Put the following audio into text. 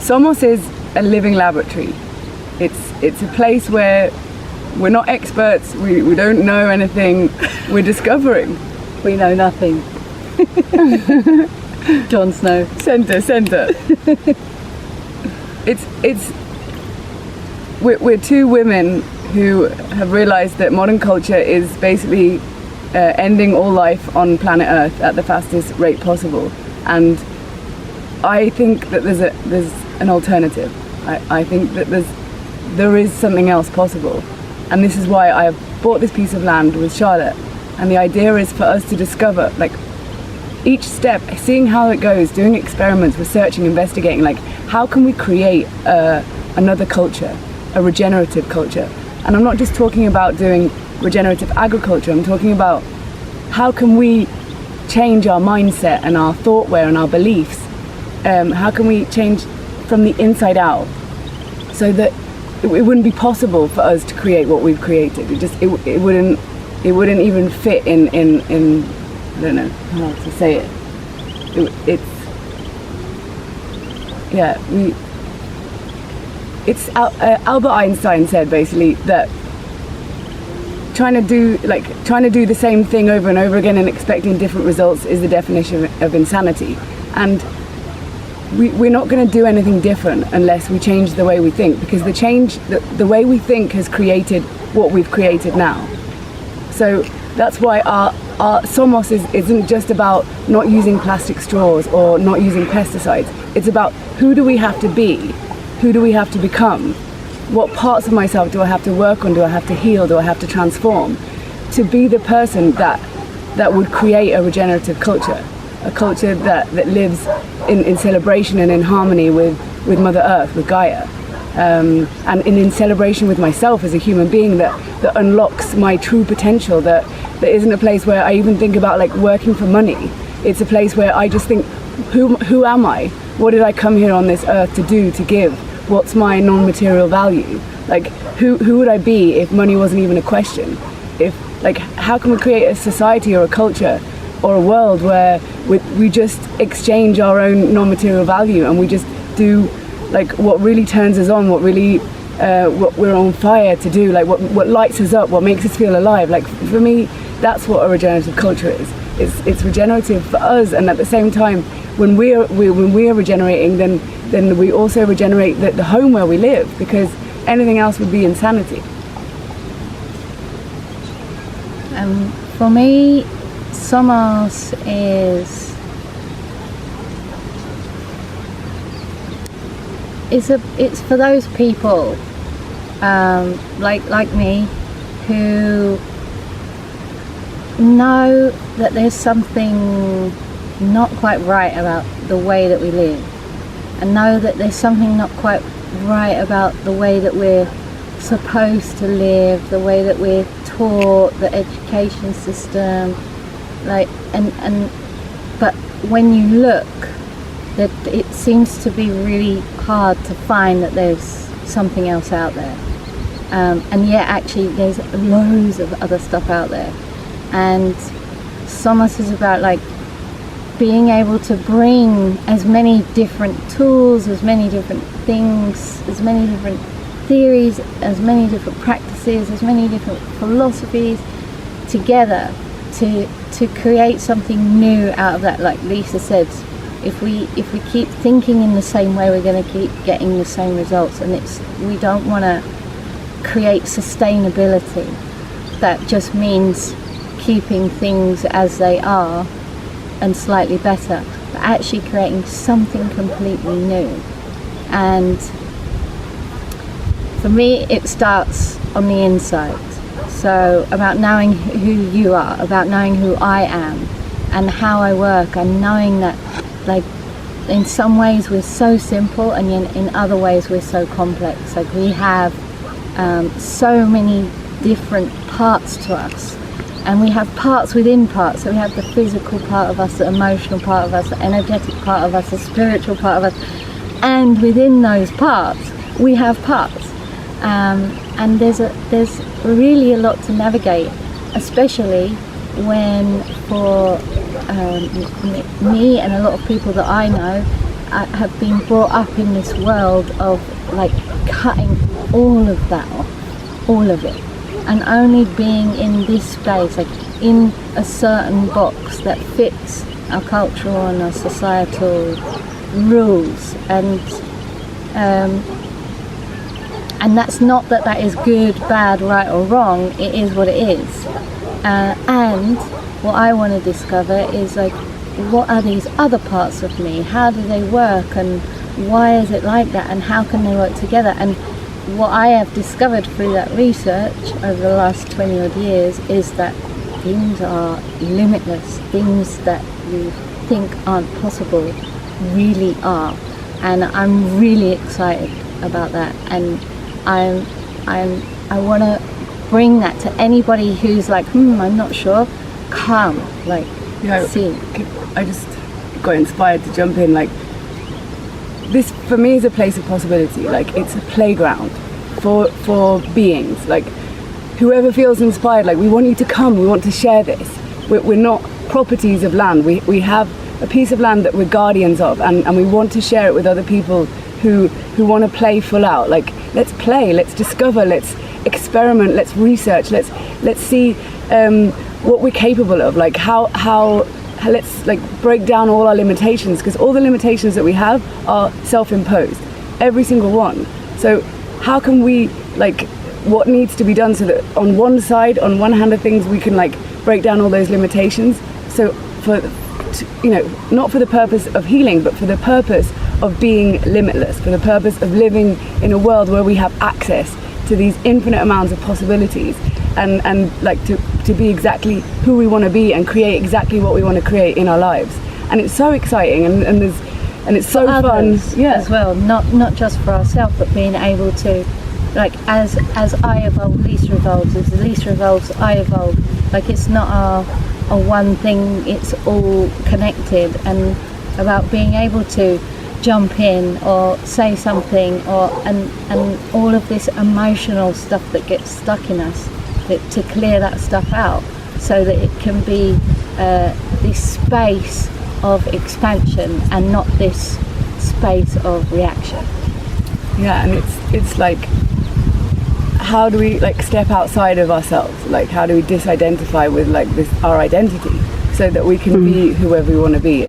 Somos is a living laboratory. It's a place where we're not experts, we don't know anything, we're discovering. We know nothing. Jon Snow. Center. We're two women who have realized that modern culture is basically ending all life on planet Earth at the fastest rate possible. And I think that there's an alternative. I think that there is something else possible. And this is why I have bought this piece of land with Charlotte. And the idea is for us to discover, like, each step, seeing how it goes, doing experiments, researching, investigating, like, how can we create another culture, a regenerative culture? And I'm not just talking about doing regenerative agriculture, I'm talking about how can we change our mindset and our thoughtware and our beliefs? How can we change from the inside out so that it wouldn't be possible for us to create what we've created? It wouldn't even fit in I don't know how to say it. Albert Einstein said basically that trying to do the same thing over and over again and expecting different results is the definition of insanity. And we're not going to do anything different unless we change the way we think, because the way we think has created what we've created now. So that's why our Somos isn't just about not using plastic straws or not using pesticides. It's about who do we have to be? Who do we have to become? What parts of myself do I have to work on? Do I have to heal? Do I have to transform? To be the person that would create a regenerative culture, a culture that lives in celebration and in harmony with Mother Earth, with Gaia. And in celebration with myself as a human being that unlocks my true potential, that isn't a place where I even think about like working for money. It's a place where I just think, who am I? What did I come here on this earth to do, to give? What's my non-material value? Like, who would I be if money wasn't even a question? How can we create a society or a culture or a world where we just exchange our own non-material value and we just do like what really turns us on, what we're on fire to do, like what lights us up, what makes us feel alive. Like, for me, that's what a regenerative culture is. It's regenerative for us, and at the same time, when we're regenerating, then we also regenerate the home where we live, because anything else would be insanity. For me, Somos is it's for those people like me who know that there's something not quite right about the way that we live, and know that there's something not quite right about the way that we're supposed to live, the way that we're taught, the education system, but when you look, that it seems to be really hard to find that there's something else out there, and yet actually there's loads of other stuff out there. And Somos is about like being able to bring as many different tools, as many different things, as many different theories, as many different practices, as many different philosophies together to create something new out of that. Like Lisa said, if we keep thinking in the same way, we're going to keep getting the same results, and we don't want to create sustainability. That just means keeping things as they are and slightly better, but actually creating something completely new. And for me, it starts on the inside. So about knowing who you are, about knowing who I am and how I work, and knowing that, like, in some ways we're so simple, and in other ways we're so complex. Like, we have so many different parts to us, and we have parts within parts. So we have the physical part of us, the emotional part of us, the energetic part of us, the spiritual part of us, and within those parts we have parts, and there's really a lot to navigate, especially when for me and a lot of people that I know, I have been brought up in this world of like cutting all of that off, all of it, and only being in this space, like in a certain box that fits our cultural and our societal rules, and that's not that is good, bad, right or wrong. It is what it is. And what I want to discover is like, what are these other parts of me? How do they work, and why is it like that, and how can they work together? And what I have discovered through that research over the last 20 odd years is that things are limitless. Things that you think aren't possible really are, and I'm really excited about that. And I want to bring that to anybody who's like, I'm not sure. Come, like, see. I just got inspired to jump in. Like, this for me is a place of possibility. Like, it's a playground for beings. Like, whoever feels inspired, like, we want you to come. We want to share this. We're not properties of land. We have a piece of land that we're guardians of, and we want to share it with other people who want to play full out. Like, let's play, let's discover, let's experiment, let's research, let's see what we're capable of. Like, how let's like break down all our limitations, because all the limitations that we have are self-imposed, every single one. So how can we, like, what needs to be done so that on one side, on one hand of things, we can like break down all those limitations, so not for the purpose of healing, but for the purpose of being limitless, for the purpose of living in a world where we have access to these infinite amounts of possibilities, and like to be exactly who we want to be and create exactly what we want to create in our lives. And it's so exciting, and it's so fun, as well, not just for ourselves, but being able to, like, as I evolve, Lisa evolves, as Lisa evolves, I evolve. Like, it's not a one thing, it's all connected, and about being able to jump in or say something, or and all of this emotional stuff that gets stuck in us, to clear that stuff out, so that it can be this space of expansion and not this space of reaction. Yeah, and it's like, how do we like step outside of ourselves? Like, how do we disidentify with like this, our identity, so that we can be whoever we want to be?